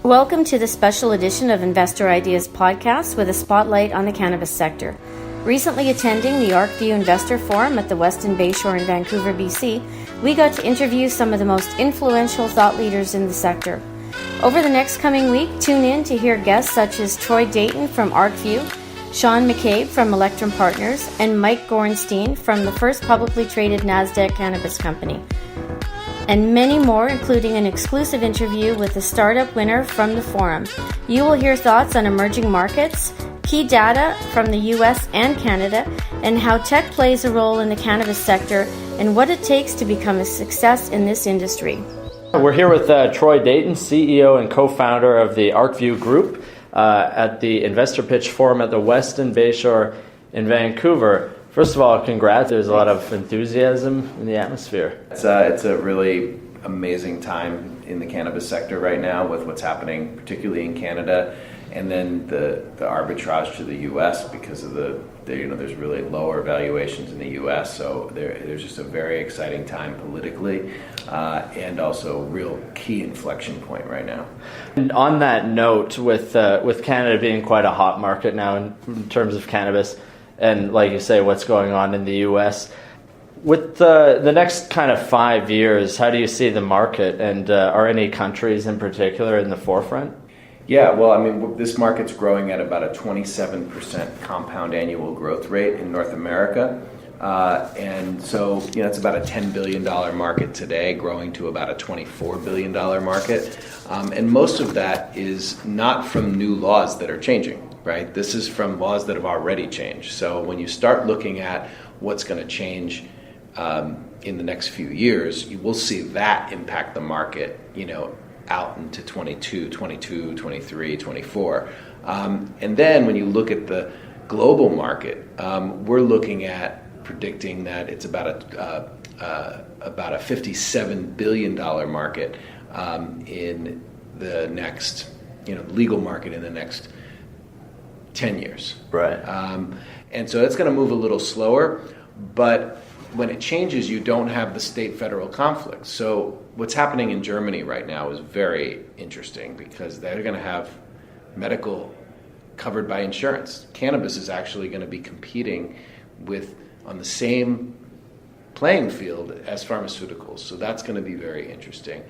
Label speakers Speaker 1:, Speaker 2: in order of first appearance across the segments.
Speaker 1: Welcome to the special edition of Investor Ideas Podcast with a spotlight on the cannabis sector. Recently attending the Arcview Investor Forum at the Weston Bayshore in Vancouver, BC, we got to interview some of the most influential thought leaders in the sector. Over the next coming week, tune in to hear guests such as Troy Dayton from Arcview, Sean McCabe from Electrum Partners, and Mike Gorenstein from the first publicly traded NASDAQ cannabis company. And many more, including an exclusive interview with the startup winner from the forum. You will hear thoughts on emerging markets, key data from the US and Canada, and how tech plays a role in the cannabis sector and what it takes to become a success in this industry.
Speaker 2: We're here with Troy Dayton, CEO and co-founder of the Arcview Group at the Investor Pitch Forum at the Weston Bayshore in Vancouver. First of all, congrats. There's a lot of enthusiasm in the atmosphere.
Speaker 3: It's a really amazing time in the cannabis sector right now with what's happening, particularly in Canada, and then the arbitrage to the U.S. because of there's really lower valuations in the U.S. So there's just a very exciting time politically, and also a real key inflection point right now.
Speaker 2: And on that note, with Canada being quite a hot market now in terms of cannabis, and like you say, what's going on in the U.S., with the next kind of 5 years, how do you see the market, and are any countries in particular in the forefront?
Speaker 3: Yeah, well, I mean, this market's growing at about a 27% compound annual growth rate in North America. And so, it's about a $10 billion market today, growing to about a $24 billion market. And most of that is not from new laws that are changing. Right? This is from laws that have already changed. So when you start looking at what's going to change in the next few years, you will see that impact the market, out into 22, 23, 24. And then when you look at the global market, we're looking at predicting that it's about a $57 billion market in the next, legal market in the next 10 years.
Speaker 2: Right.
Speaker 3: And so it's going to move a little slower, but when it changes, you don't have the state-federal conflict. So what's happening in Germany right now is very interesting because they're going to have medical covered by insurance. Cannabis is actually going to be competing on the same playing field as pharmaceuticals. So that's going to be very interesting.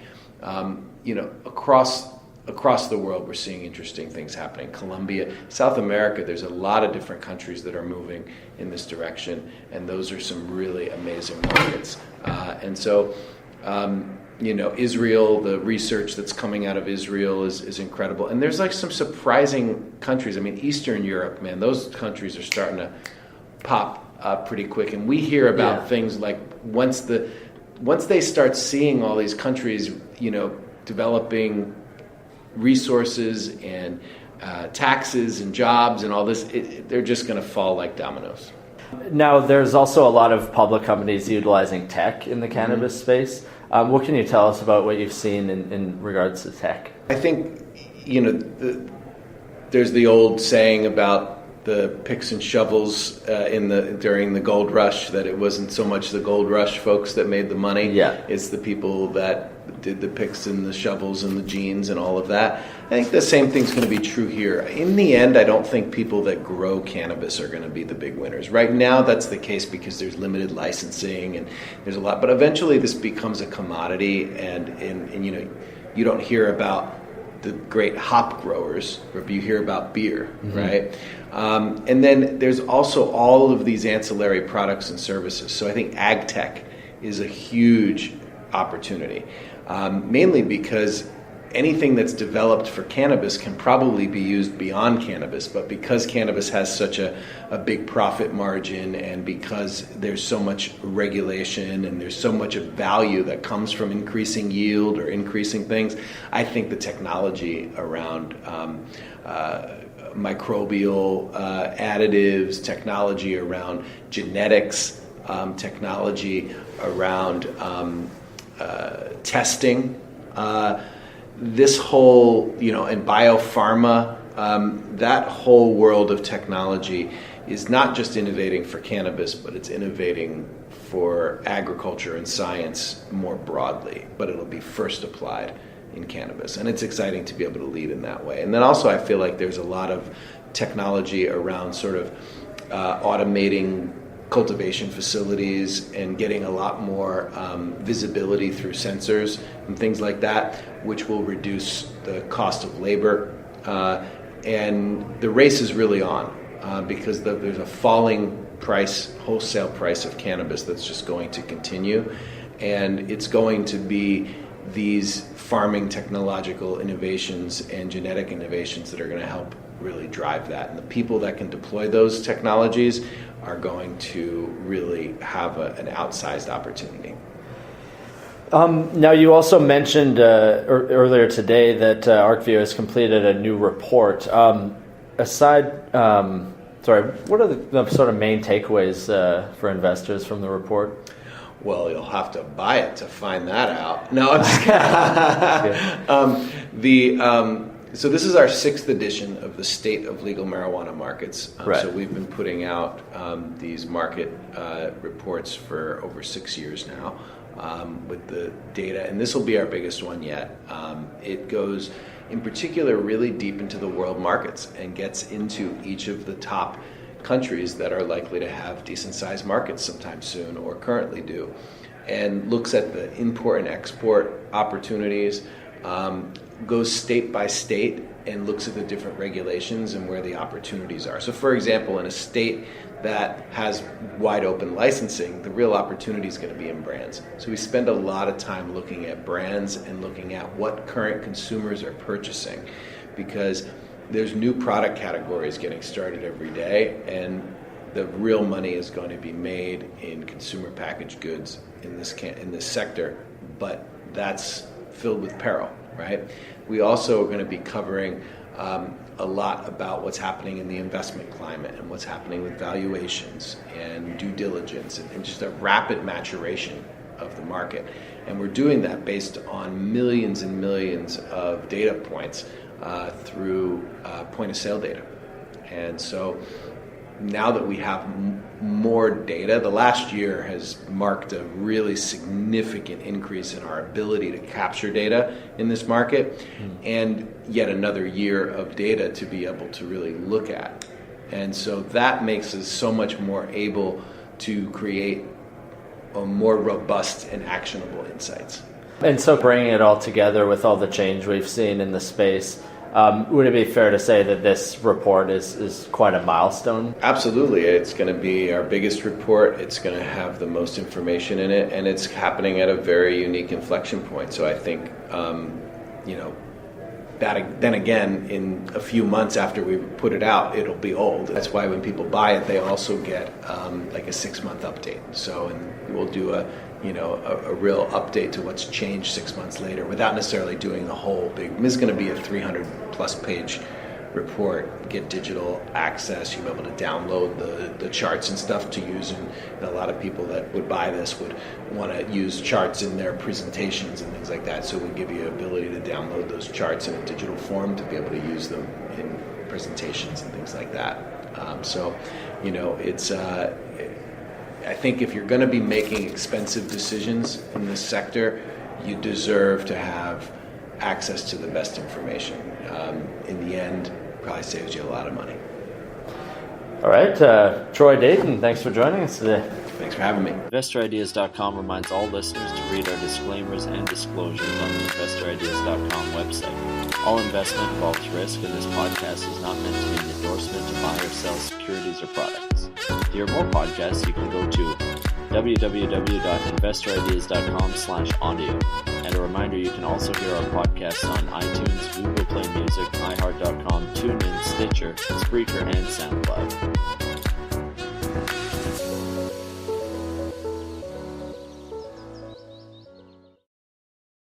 Speaker 3: Across the world, we're seeing interesting things happening. Colombia, South America, there's a lot of different countries that are moving in this direction, and those are some really amazing markets. And so, Israel, the research that's coming out of Israel is incredible. And there's like some surprising countries. I mean, Eastern Europe, man, those countries are starting to pop pretty quick. And we hear about things like once they start seeing all these countries, developing resources and taxes and jobs and all this, they're just going to fall like dominoes.
Speaker 2: Now, there's also a lot of public companies utilizing tech in the cannabis space. What can you tell us about what you've seen in regards to tech?
Speaker 3: I think, there's the old saying about the picks and shovels during the gold rush, that it wasn't so much the gold rush folks that made the money.
Speaker 2: Yeah.
Speaker 3: It's the people that did the picks and the shovels and the jeans and all of that. I think the same thing's going to be true here. In the end, I don't think people that grow cannabis are going to be the big winners. Right now, that's the case because there's limited licensing and there's a lot. But eventually, this becomes a commodity, and you don't hear about the great hop growers, or you hear about beer, right? And then there's also all of these ancillary products and services. So I think AgTech is a huge opportunity, mainly because anything that's developed for cannabis can probably be used beyond cannabis, but because cannabis has such a big profit margin, and because there's so much regulation and there's so much of value that comes from increasing yield or increasing things, I think the technology around microbial additives, technology around genetics, technology around testing, this whole, and biopharma, that whole world of technology is not just innovating for cannabis, but it's innovating for agriculture and science more broadly. But it'll be first applied in cannabis. And it's exciting to be able to lead in that way. And then also I feel like there's a lot of technology around sort of automating cultivation facilities and getting a lot more visibility through sensors and things like that, which will reduce the cost of labor. And the race is really on because there's a falling price, wholesale price of cannabis that's just going to continue. And it's going to be these farming technological innovations and genetic innovations that are going to help really drive that. And the people that can deploy those technologies are going to really have an outsized opportunity.
Speaker 2: Now, you also mentioned earlier today that Arcview has completed a new report. What are the sort of main takeaways for investors from the report?
Speaker 3: Well, you'll have to buy it to find that out. No, I'm just kidding. So this is our 6th edition of the State of Legal Marijuana Markets.
Speaker 2: Right.
Speaker 3: So we've been putting out these market reports for over 6 years now with the data, and this will be our biggest one yet. It goes, in particular, really deep into the world markets and gets into each of the top countries that are likely to have decent-sized markets sometime soon or currently do, and looks at the import and export opportunities, goes state by state and looks at the different regulations and where the opportunities are. So for example, in a state that has wide open licensing, the real opportunity is going to be in brands. So we spend a lot of time looking at brands and looking at what current consumers are purchasing, because there's new product categories getting started every day, and the real money is going to be made in consumer packaged goods in this sector, but that's filled with peril, right? We also are going to be covering a lot about what's happening in the investment climate and what's happening with valuations and due diligence and just a rapid maturation of the market. And we're doing that based on millions and millions of data points through point of sale data. And so now that we have more data, the last year has marked a really significant increase in our ability to capture data in this market, and yet another year of data to be able to really look at. And so that makes us so much more able to create a more robust and actionable insights.
Speaker 2: And so bringing it all together with all the change we've seen in the space, would it be fair to say that this report is quite a milestone?
Speaker 3: Absolutely. It's going to be our biggest report. It's going to have the most information in it, and it's happening at a very unique inflection point. So I think, that then again, in a few months after we put it out, it'll be old. That's why when people buy it, they also get like a 6-month update. So, and we'll do a real update to what's changed 6 months later without necessarily doing the whole big. This is going to be a 300-plus page report. Get digital access. You'll be able to download the charts and stuff to use. And a lot of people that would buy this would want to use charts in their presentations and things like that. So we give you the ability to download those charts in a digital form to be able to use them in presentations and things like that. It's. I think if you're going to be making expensive decisions in this sector, you deserve to have access to the best information. In the end, probably saves you a lot of money.
Speaker 2: All right, Troy Dayton, thanks for joining us today.
Speaker 3: Thanks for having me.
Speaker 2: InvestorIdeas.com reminds all listeners to read our disclaimers and disclosures on the InvestorIdeas.com website. All investment involves risk, and this podcast is not meant to be an endorsement to buy or sell securities or products. To hear more podcasts, you can go to www.investorideas.com/audio. And a reminder, you can also hear our podcasts on iTunes, Google Play Music, iHeart.com, TuneIn, Stitcher, Spreaker, and SoundCloud.